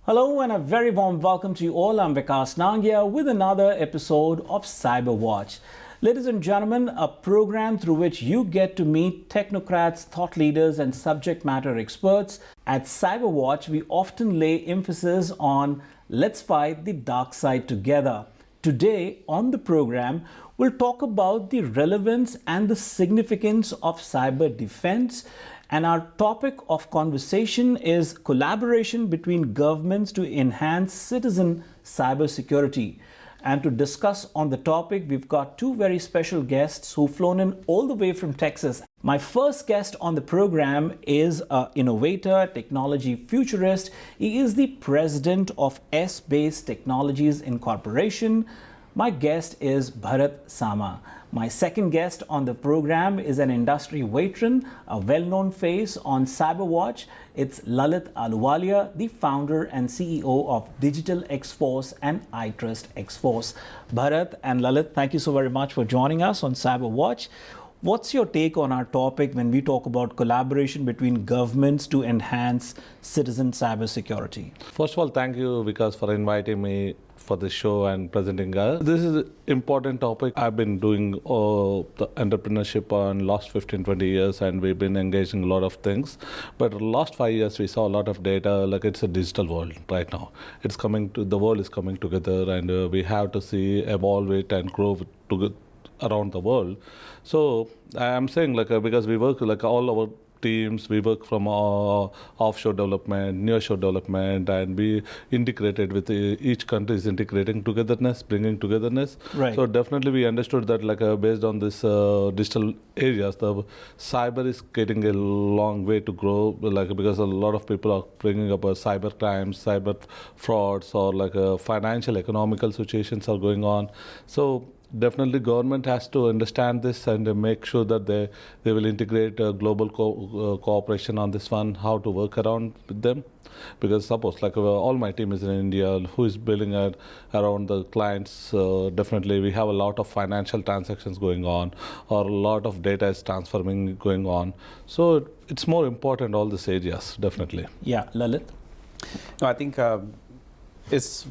Hello and a very warm welcome to you all. I'm Vikas Nangia with another episode of CyberWatch. Ladies and gentlemen, a program through which you get to meet technocrats, thought leaders and subject matter experts. At CyberWatch, we often lay emphasis on let's fight the dark side together. Today on the program, we'll talk about the relevance and the significance of cyber defense. And our topic of conversation is collaboration between governments to enhance citizen cybersecurity. And to discuss on the topic, we've got two very special guests who've flown in all the way from Texas. My first guest on the program is an innovator, technology futurist. He is the president of SBase Technologies Incorporation. My guest is Bharath Sama. My second guest on the program is an industry veteran, a well-known face on CyberWatch. It's Lalit Ahluwalia, the founder and CEO of DigitalXForce and iTrustXForce. Bharath and Lalit, thank you so very much for joining us on CyberWatch. What's your take on our topic when we talk about collaboration between governments to enhance citizen cybersecurity? First of all, thank you, Vikas, for inviting me for the show and presenting us. This is an important topic. I've been doing the entrepreneurship on last 15-20 years, and we've been engaging a lot of things. But last 5 years, we saw a lot of data. Like, it's a digital world right now. It's coming to the world is coming together, and we have to see evolve it and grow together around the world. So I'm saying, like, because we work like all our teams, we work from offshore development, nearshore development, and we integrated with each country is integrating togetherness, bringing togetherness. Right. So definitely we understood that, like, based on this digital areas, the cyber is getting a long way to grow, like, because a lot of people are bringing up cyber crimes, cyber frauds, or like financial, economical situations are going on. So definitely government has to understand this and make sure that they will integrate global cooperation on this one, how to work around with them. Because suppose, like, all my team is in India, who is building around the clients, definitely we have a lot of financial transactions going on, or a lot of data is transforming going on. So it's more important, all these areas, definitely. Yeah, Lalit? No, I think it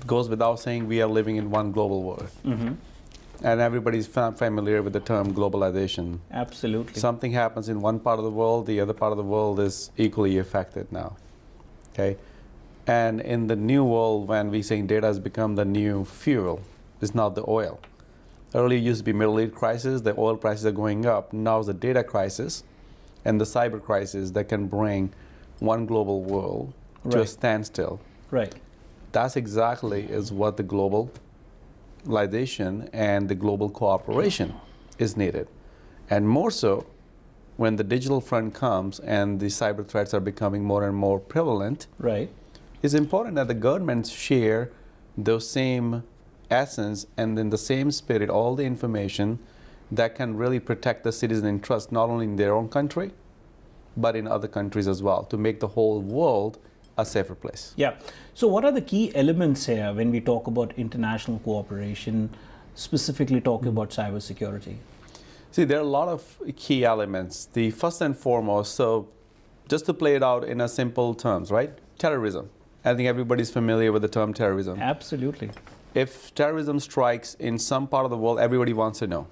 goes without saying we are living in one global world. Mm-hmm. And everybody's familiar with the term globalization. Absolutely. Something happens in one part of the world, the other part of the world is equally affected now. Okay? And in the new world, when we say data has become the new fuel, it's not the oil. Earlier it used to be Middle East crisis, the oil prices are going up. Now it's the data crisis and the cyber crisis that can bring one global world to a standstill. Right. That's exactly is what the globalization and the global cooperation is needed. And more so when the digital front comes and the cyber threats are becoming more and more prevalent. Right. It's important that the governments share those same essence and in the same spirit all the information that can really protect the citizen interest not only in their own country but in other countries as well, to make the whole world a safer place. Yeah. So what are the key elements here when we talk about international cooperation, specifically talking about cybersecurity? See, there are a lot of key elements. The first and foremost, so just to play it out in a simple terms, right? Terrorism. I think everybody's familiar with the term terrorism. Absolutely. If terrorism strikes in some part of the world, everybody wants to know.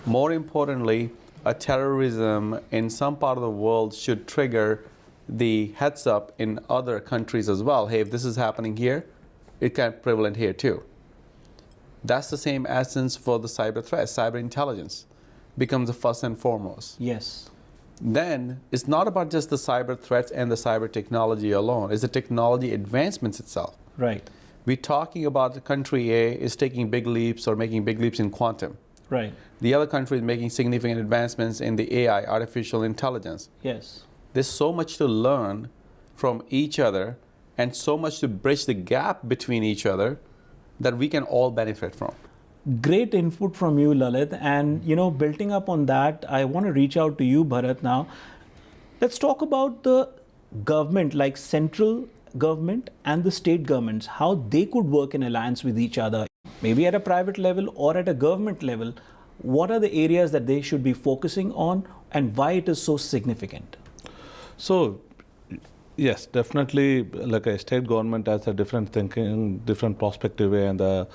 More importantly, a terrorism in some part of the world should trigger the heads up in other countries as well. Hey, if this is happening here, it can be prevalent here too. That's the same essence for the cyber threat. Cyber intelligence becomes the first and foremost. Yes. Then it's not about just the cyber threats and the cyber technology alone. It's the technology advancements itself. Right. We're talking about the country A is taking big leaps or making big leaps in quantum. Right. The other country is making significant advancements in the AI, artificial intelligence. Yes. There's so much to learn from each other and so much to bridge the gap between each other that we can all benefit from. Great input from you, Lalit. And, building up on that, I want to reach out to you, Bharath, now. Let's talk about the government, like central government and the state governments, how they could work in alliance with each other, maybe at a private level or at a government level. What are the areas that they should be focusing on and why it is so significant? So Yes, definitely. Like a state government has a different thinking, different perspective, and the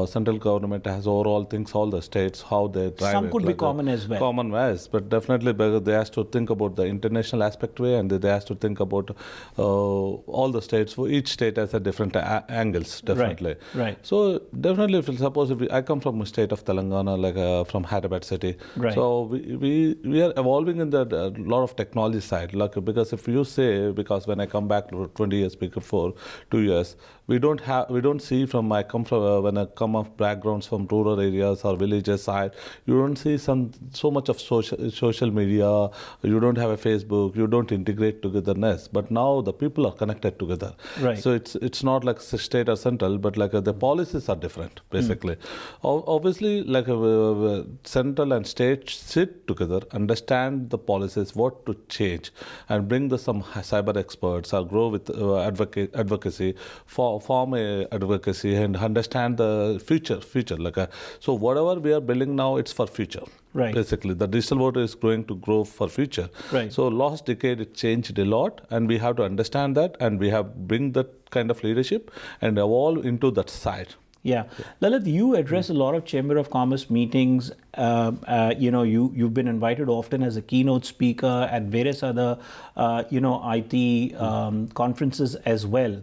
central government has overall thinks all the states how they drive Some it. could be like common as well. Common ways, but definitely because they has to think about the international aspect way, and they has to think about all the states. For each state has a different angles, definitely. Right. So definitely, if suppose if I come from a state of Telangana, like from Hyderabad city, Right. so we are evolving in the lot of technology side. Like because if you say, because when I come back 20 years before, 2 years, we don't see from I come from when I come of backgrounds from rural areas or villages side, you don't see so much of social media. You don't have a Facebook. You don't integrate togetherness. But now the people are connected together. Right. So it's not like state or central, but like the policies are different basically. Obviously, like central and state sit together, understand the policies, what to change, and bring some cyber experts or grow with advocacy, form a advocacy, and understand the future. Like so, whatever we are building now, it's for future. Right. Basically, the digital world is going to grow for future. Right. So last decade it changed a lot, and we have to understand that, and we have bring that kind of leadership and evolve into that side. Yeah. Lalit, you address a lot of Chamber of Commerce meetings. You've been invited often as a keynote speaker at various other, IT conferences as well.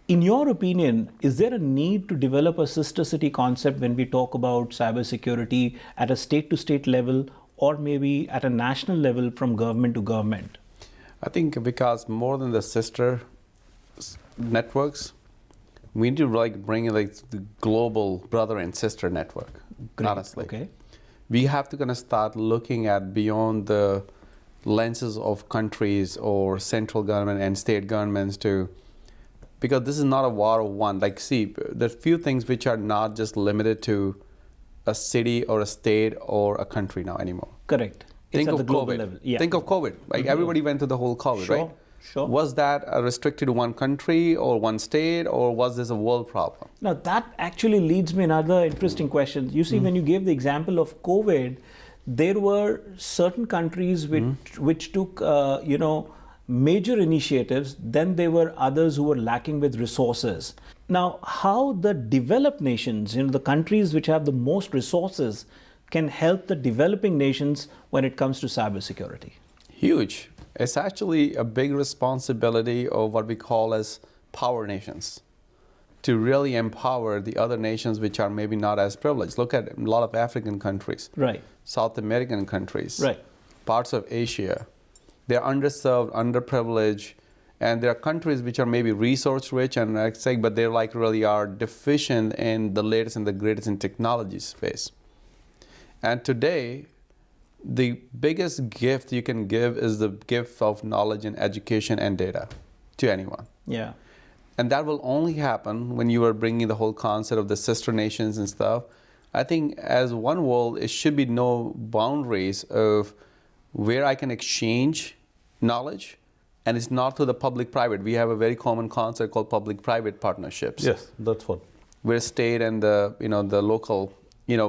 In your opinion, is there a need to develop a sister city concept when we talk about cybersecurity at a state-to-state level, or maybe at a national level from government to government? I think because more than the sister networks, we need to bring like the global brother and sister network. Great. Honestly, Okay. we have to kind of start looking at beyond the lenses of countries or central government and state governments because this is not a war of one. Like, see, there's few things which are not just limited to a city or a state or a country now anymore. Correct. Think It's of at the global COVID. level. Yeah. Think of COVID. Like everybody went through the whole COVID, Sure, right? sure. Was that restricted to one country or one state, or was this a world problem? Now, that actually leads me another interesting question. You see, when you gave the example of COVID, there were certain countries which took, major initiatives. Then there were others who were lacking with resources. Now, how the developed nations, the countries which have the most resources, can help the developing nations when it comes to cybersecurity? Huge. It's actually a big responsibility of what we call as power nations to really empower the other nations which are maybe not as privileged. Look at a lot of African countries, Right. South American countries, Right. parts of Asia. They're underserved, underprivileged, and there are countries which are maybe resource rich and but they like really are deficient in the latest and the greatest in technology space. And today, the biggest gift you can give is the gift of knowledge and education and data to anyone. Yeah. And that will only happen when you are bringing the whole concept of the sister nations and stuff. I think as one world, it should be no boundaries of where I can exchange knowledge, and it's not through the public-private. We have a very common concept called public-private partnerships. Yes, that's what. Where state and the local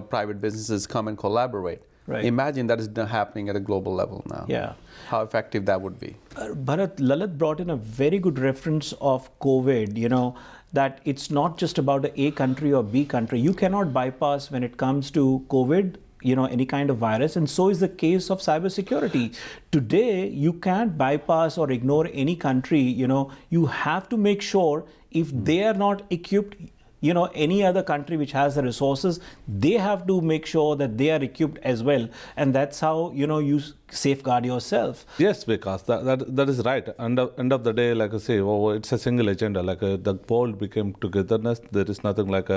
private businesses come and collaborate. Right. Imagine that is happening at a global level now. Yeah. How effective that would be. Bharath, Lalit brought in a very good reference of COVID, that it's not just about a country or B country. You cannot bypass when it comes to COVID, any kind of virus. And so is the case of cybersecurity. Today, you can't bypass or ignore any country. You have to make sure if they are not equipped, any other country which has the resources, they have to make sure that they are equipped as well. And that's how, you safeguard yourself. Yes, Vikas, that is right. End of the day, like I say, it's a single agenda. Like the world became togetherness. There is nothing like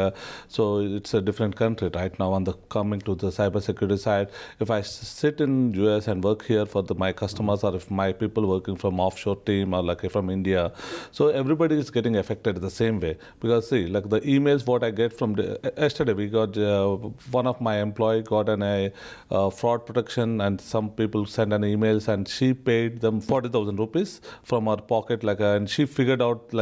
so it's a different country right now. Coming to the cybersecurity side, if I sit in US and work here for my customers, or if my people working from offshore team or like from India, so everybody is getting affected the same way. Because see, like the emails what I get from yesterday, we got one of my employee got a fraud protection, and some people people send an emails, and she paid them 40,000 rupees from her pocket, and she figured out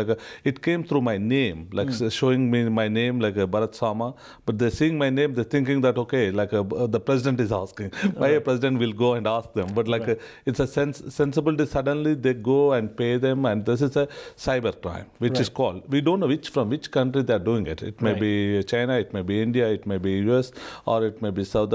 it came through my name, showing me my name Bharath Sama, but they're seeing my name, they're thinking that okay, the president is asking, why a president will go and ask them, but it's a sensibility. Suddenly they go and pay them, and this is a cyber crime, which is called. We don't know from which country they're doing it. It may be China, it may be India, it may be US, or it may be South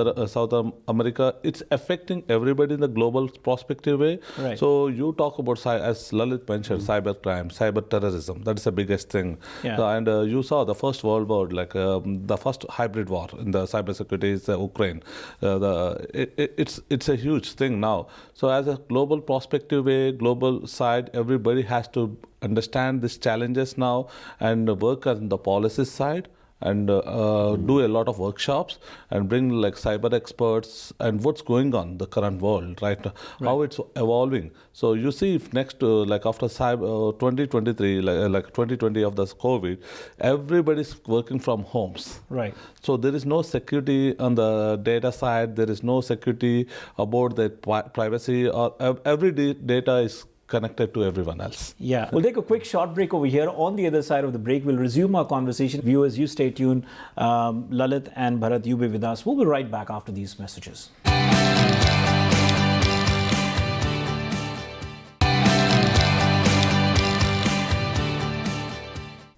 America. It's affecting everybody in the global prospective way. Right. So you talk about, as Lalit mentioned, cyber crime, cyber terrorism. That is the biggest thing. Yeah. So, and you saw the first world war, the first hybrid war in the cybersecurity is Ukraine. It's a huge thing now. So as a global prospective way, global side, everybody has to understand these challenges now and work on the policy side, and do a lot of workshops and bring cyber experts and what's going on the current world right now, how it's evolving. So you see, if next after 2023, 2020 of this COVID, everybody's working from homes. Right. So there is no security on the data side. There is no security about the privacy, or every data is connected to everyone else. Yeah. We'll take a quick short break over here. On the other side of the break, we'll resume our conversation. Viewers, you stay tuned. Lalit and Bharath, you be with us. We'll be right back after these messages.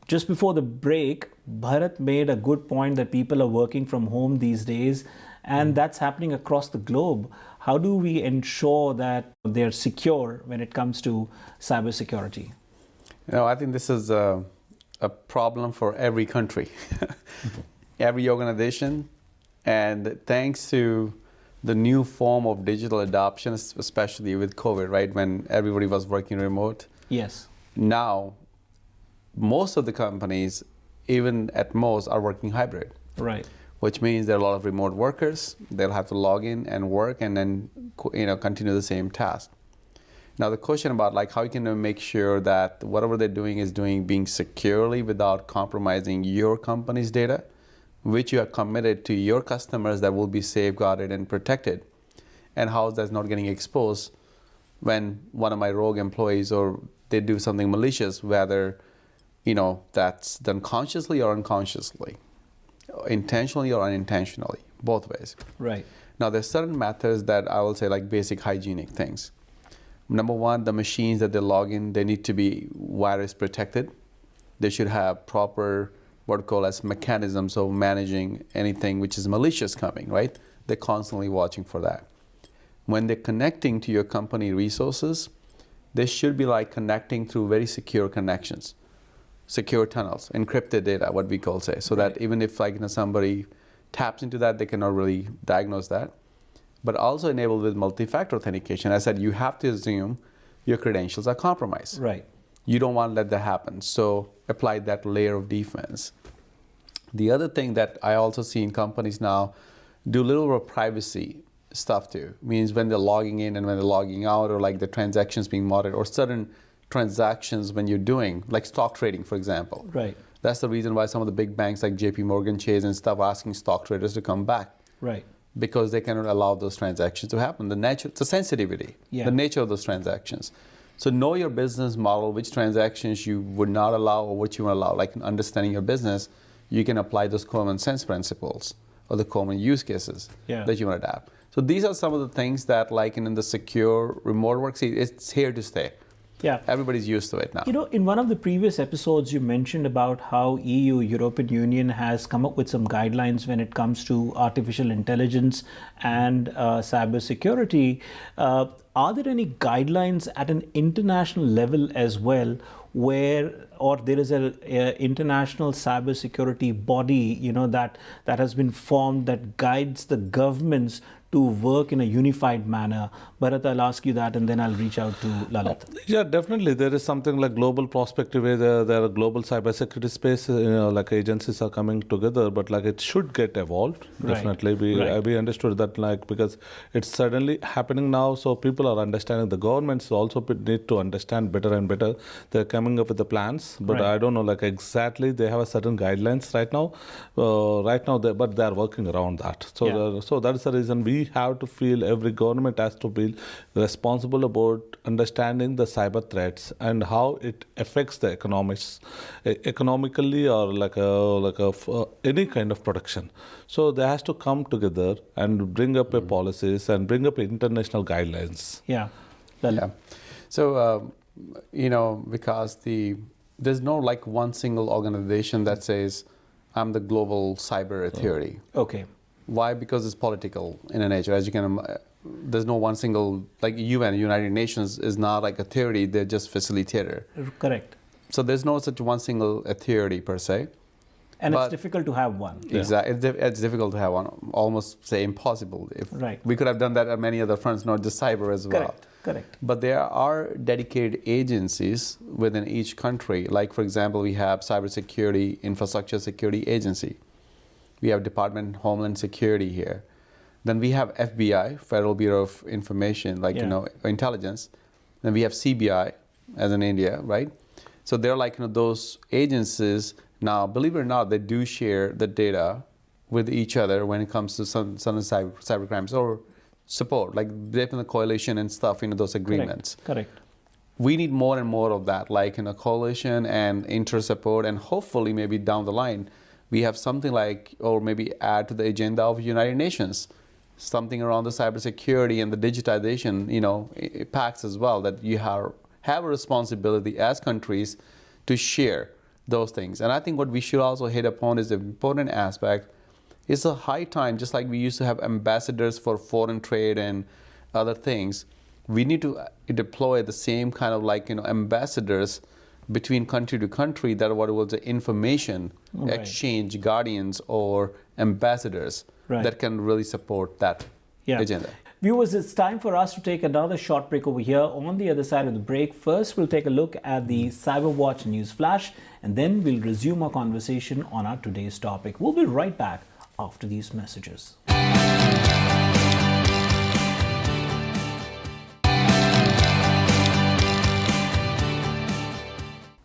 Just before the break, Bharath made a good point that people are working from home these days, and that's happening across the globe. How do we ensure that they're secure when it comes to cybersecurity? I think this is a problem for every country, every organization, and thanks to the new form of digital adoption, especially with COVID, right, when everybody was working remote. Yes. Now, most of the companies, even at most, are working hybrid. Right. Which means there are a lot of remote workers. They'll have to log in and work and then continue the same task. Now the question about how you can make sure that whatever they're doing is being securely without compromising your company's data, which you are committed to your customers, that will be safeguarded and protected, and how that's not getting exposed when one of my rogue employees or they do something malicious, whether that's done consciously or unconsciously, intentionally or unintentionally, both ways. Right. Now there's certain methods that I will say basic hygienic things. Number one, the machines that they log in, they need to be virus protected. They should have proper what called as mechanisms of managing anything which is malicious coming, right? They're constantly watching for that. When they're connecting to your company resources, they should be connecting through very secure connections. Secure tunnels, encrypted data, what we call say, so that even if somebody taps into that, they cannot really diagnose that. But also enabled with multi-factor authentication. I said you have to assume your credentials are compromised. Right. You don't want to let that happen, so apply that layer of defense. The other thing that I also see in companies now, do a little bit of privacy stuff too. Means when they're logging in and when they're logging out, or the transactions being monitored, or certain transactions when you're doing, stock trading, for example. Right. That's the reason why some of the big banks like JP Morgan Chase and stuff are asking stock traders to come back. Right. Because they cannot allow those transactions to happen. It's a sensitivity, the nature of those transactions. So know your business model, which transactions you would not allow or what you want to allow. Understanding your business, you can apply those common sense principles or the common use cases that you want to adapt. So these are some of the things that in the secure remote work, it's here to stay. Yeah. Everybody's used to it now. In one of the previous episodes, you mentioned about how EU, European Union, has come up with some guidelines when it comes to artificial intelligence and cybersecurity. Are there any guidelines at an international level as well, or there is an international cybersecurity body, that has been formed that guides the governments to work in a unified manner? Bharath, I'll ask you that, and then I'll reach out to Lalit. Yeah, definitely. There is something like global prospective where there are global cybersecurity space, agencies are coming together, but it should get evolved. Definitely. We understood that because it's suddenly happening now, so people are understanding. The governments also need to understand better and better. They're coming up with the plans, but I don't know exactly. They have a certain guidelines right now. But they are working around that. So that is the reason we we have to feel, every government has to be responsible about understanding the cyber threats and how it affects the economics, economically, or any kind of production. So they has to come together and bring up a policies and bring up international guidelines. Yeah. Yeah. So, because there's no like one single organization that says, I'm the global cyber authority. Okay. Why? Because it's political in nature. As you can, there's no one single, like UN, United Nations is not like a theory, they're just facilitator. Correct. So there's no such one single authority per se. And it's difficult to have one. Exactly. It's difficult to have one, almost say impossible. Right. We could have done that at many other fronts, not just cyber as well. Correct. But there are dedicated agencies within each country. Like, for example, we have Cybersecurity, Infrastructure Security Agency. We have Department of Homeland Security here. Then we have FBI, Federal Bureau of Information, intelligence. Then we have CBI, as in India, right? So they're like those agencies. Now, believe it or not, they do share the data with each other when it comes to some cyber crimes or support, like they're in the coalition and stuff, those agreements. Correct. We need more and more of that, like in a coalition and inter-support, and hopefully maybe down the line, we have something like, or maybe add to the agenda of United Nations, something around the cybersecurity and the digitization, pacts as well, that you have a responsibility as countries to share those things. And I think what we should also hit upon is the important aspect. It's a high time, just like we used to have ambassadors for foreign trade and other things, we need to deploy the same kind of ambassadors between country to country that what was the information exchange guardians or ambassadors that can really support that agenda. Viewers, it's time for us to take another short break over here. On the other side of the break, first we'll take a look at the CyberWatch News Flash, and then we'll resume our conversation on our today's topic. We'll be right back after these messages.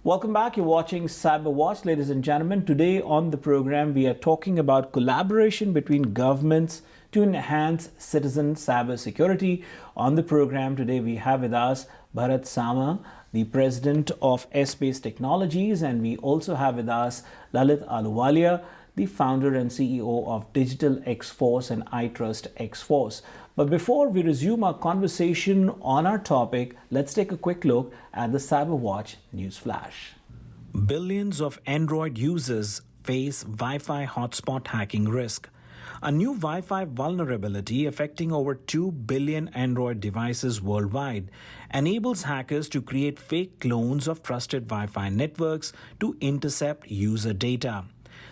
Welcome back. You're watching CyberWatch, ladies and gentlemen. Today on the program, we are talking about collaboration between governments to enhance citizen cybersecurity. On the program today, we have with us Bharath Sama, the president of SBase Technologies, and we also have with us Lalit Ahluwalia, the founder and CEO of DigitalXForce and iTrustXForce. But before we resume our conversation on our topic, let's take a quick look at the CyberWatch News Flash. Billions of Android users face Wi-Fi hotspot hacking risk. A new Wi-Fi vulnerability affecting over 2 billion Android devices worldwide enables hackers to create fake clones of trusted Wi-Fi networks to intercept user data.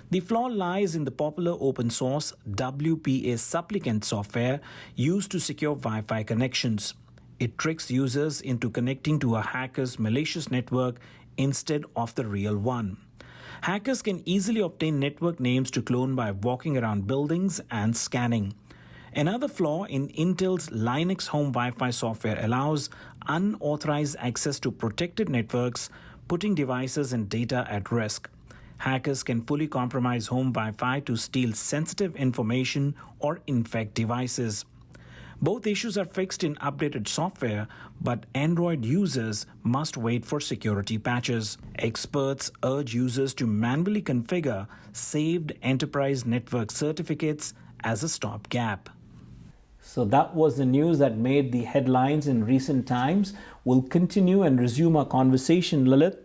The flaw lies in the popular open source WPA supplicant software used to secure Wi-Fi connections. It tricks users into connecting to a hacker's malicious network instead of the real one. Hackers can easily obtain network names to clone by walking around buildings and scanning. Another flaw in Intel's Linux Home Wi-Fi software allows unauthorized access to protected networks, putting devices and data at risk. Hackers can fully compromise home Wi-Fi to steal sensitive information or infect devices. Both issues are fixed in updated software, but Android users must wait for security patches. Experts urge users to manually configure saved enterprise network certificates as a stopgap. So that was the news that made the headlines in recent times. We'll continue and resume our conversation, Lalit.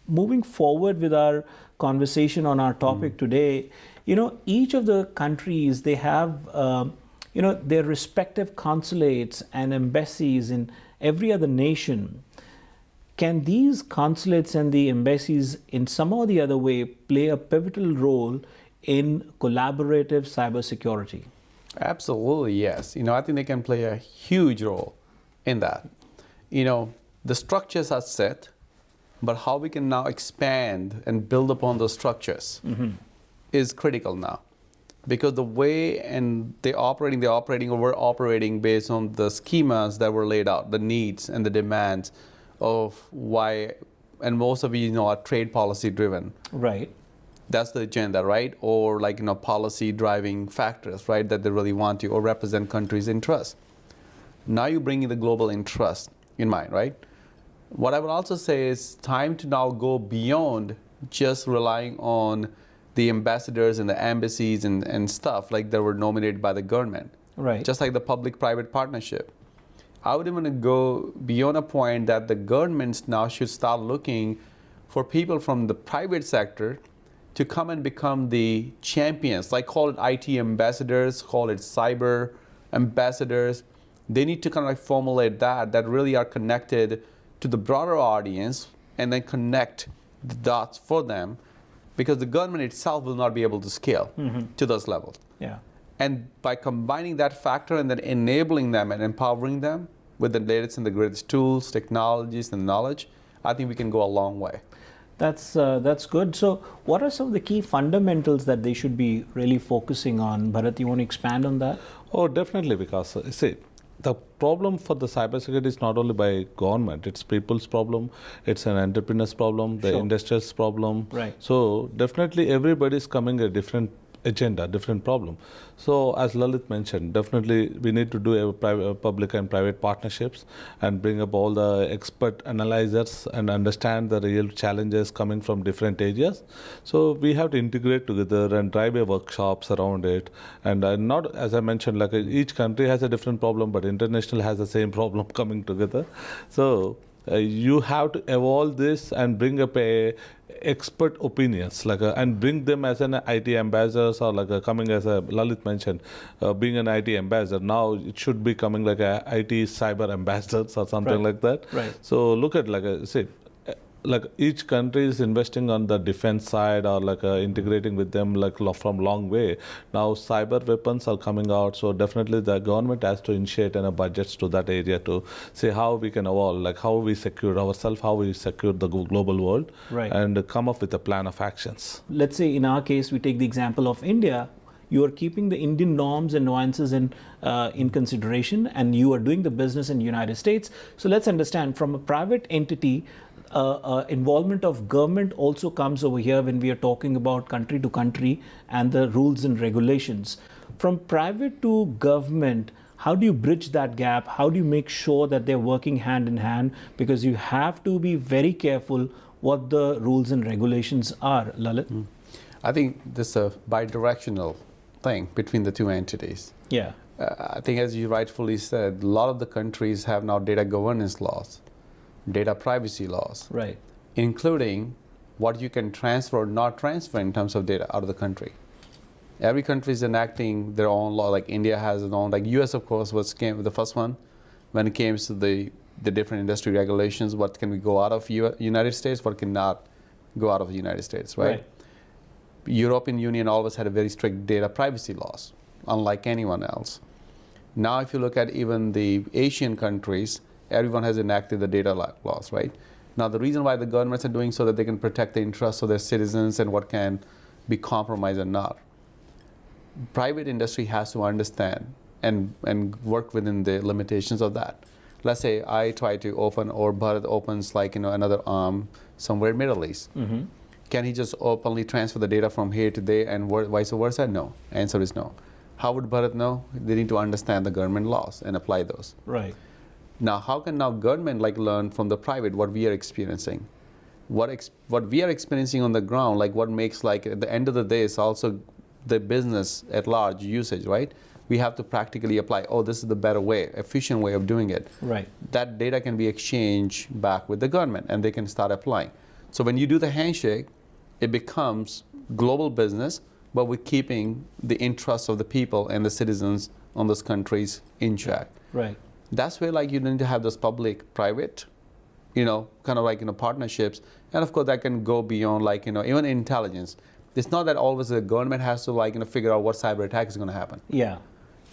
Moving forward with our conversation on our topic today, each of the countries, they have, their respective consulates and embassies in every other nation. Can these consulates and the embassies in some or the other way play a pivotal role in collaborative cybersecurity? Absolutely, yes. I think they can play a huge role in that. The structures are set, but how we can now expand and build upon those structures is critical now. Because the way and we're operating based on the schemas that were laid out, the needs and the demands of why, and most of are trade policy driven. Right. That's the agenda, right? Or like, policy driving factors, right? That they really want to, or represent countries' interests. Now you're bringing the global interest in mind, right? What I would also say is time to now go beyond just relying on the ambassadors and the embassies and stuff like that were nominated by the government. Right. Just like the public-private partnership. I would even go beyond a point that the governments now should start looking for people from the private sector to come and become the champions, like call it IT ambassadors, call it cyber ambassadors. They need to kind of like formulate that really are connected to the broader audience and then connect the dots for them, because the government itself will not be able to scale to those levels. Yeah. And by combining that factor and then enabling them and empowering them with the latest and the greatest tools, technologies, and knowledge, I think we can go a long way. That's good. So what are some of the key fundamentals that they should be really focusing on? Bharath, you want to expand on that? Oh, definitely, because see, the problem for the cybersecurity is not only by government, it's people's problem, it's an entrepreneur's problem, the Sure. industrial's problem. Right. So definitely everybody is coming a different agenda, different problem. So as Lalit mentioned, definitely we need to do a public and private partnerships and bring up all the expert analyzers and understand the real challenges coming from different areas. So we have to integrate together and drive a workshops around it. And not, as I mentioned, like each country has a different problem, but international has the same problem coming together. So you have to evolve this and bring up a expert opinions, like and bring them as an IT ambassadors, or like coming as a Lalit mentioned, being an IT ambassador. Now it should be coming like a IT cyber ambassadors or something Right. like that. Right. So look at like each country is investing on the defense side, or like integrating with them like from long way. Now cyber weapons are coming out, so definitely the government has to initiate budgets to that area to say how we can evolve, like how we secure ourselves, how we secure the global world, Right. and come up with a plan of actions. Let's say in our case, we take the example of India. You are keeping the Indian norms and nuances in consideration, and you are doing the business in the United States. So let's understand, from a private entity, involvement of government also comes over here when we are talking about country to country and the rules and regulations. From private to government, how do you bridge that gap? How do you make sure that they're working hand in hand? Because you have to be very careful what the rules and regulations are, Lalit. I think this is a bi-directional thing between the two entities. Yeah. I think, as you rightfully said, a lot of the countries have now data governance laws, data privacy laws, Right. including what you can transfer or not transfer in terms of data out of the country. Every country is enacting their own law. Like India has its own, like US, of course, came the first one when it came to the different industry regulations. What can we go out of United States? What cannot go out of the United States, right? European Union always had a very strict data privacy laws, unlike anyone else. Now, if you look at even the Asian countries, everyone has enacted the data laws, right? Now, the reason why the governments are doing so that they can protect the interests of their citizens and what can be compromised and not. Private industry has to understand and work within the limitations of that. Let's say I try to open, or Bharat opens another arm somewhere in Middle East. Mm-hmm. Can he just openly transfer the data from here to there and vice versa? No. Answer is no. How would Bharat know? They need to understand the government laws and apply those. Right. Now, how can now government learn from the private what we are experiencing? What we are experiencing on the ground, like what makes at the end of the day is also the business at large usage, right? We have to practically apply, oh, this is the better way, efficient way of doing it. Right. That data can be exchanged back with the government and they can start applying. So when you do the handshake, it becomes global business, but we're keeping the interests of the people and the citizens on those countries in check. Right. That's where you need to have those public-private, partnerships. And of course, that can go beyond even intelligence. It's not that always the government has to figure out what cyber attack is going to happen. Yeah.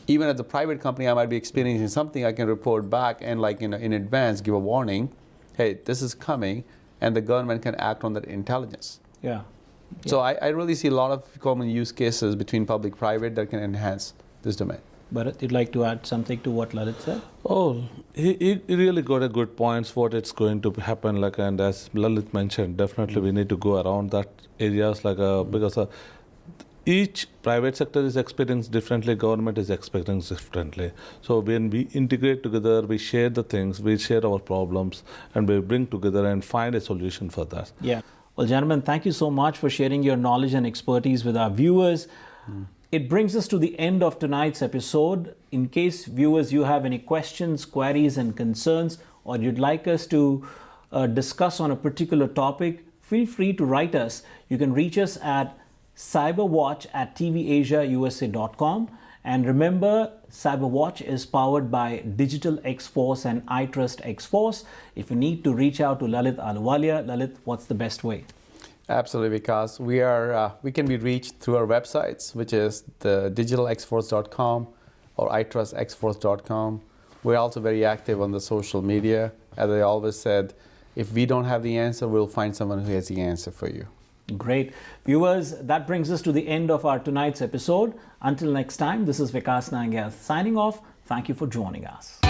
Even as a private company, I might be experiencing something, I can report back and in advance give a warning, hey, this is coming, and the government can act on that intelligence. Yeah. So I really see a lot of common use cases between public-private that can enhance this domain. Bharath, you'd like to add something to what Lalit said? Oh, he really got a good points what it's going to happen, like, and as Lalit mentioned, definitely we need to go around that areas, like, because each private sector is experiencing differently, government is experiencing differently. So when we integrate together, we share the things, we share our problems, and we bring together and find a solution for that. Yeah. Well, gentlemen, thank you so much for sharing your knowledge and expertise with our viewers. It brings us to the end of tonight's episode. In case viewers, you have any questions, queries, and concerns, or you'd like us to discuss on a particular topic, feel free to write us. You can reach us at cyberwatch@tvasiausa.com. And remember, CyberWatch is powered by DigitalXForce and iTrustXForce. If you need to reach out to Lalit Ahluwalia, Lalit, what's the best way? Absolutely, Vikas. We can be reached through our websites, which is the DigitalXForce.com or iTrustXForce.com. We're also very active on the social media. As I always said, if we don't have the answer, we'll find someone who has the answer for you. Great. Viewers, that brings us to the end of our tonight's episode. Until next time, this is Vikas Nangia signing off. Thank you for joining us.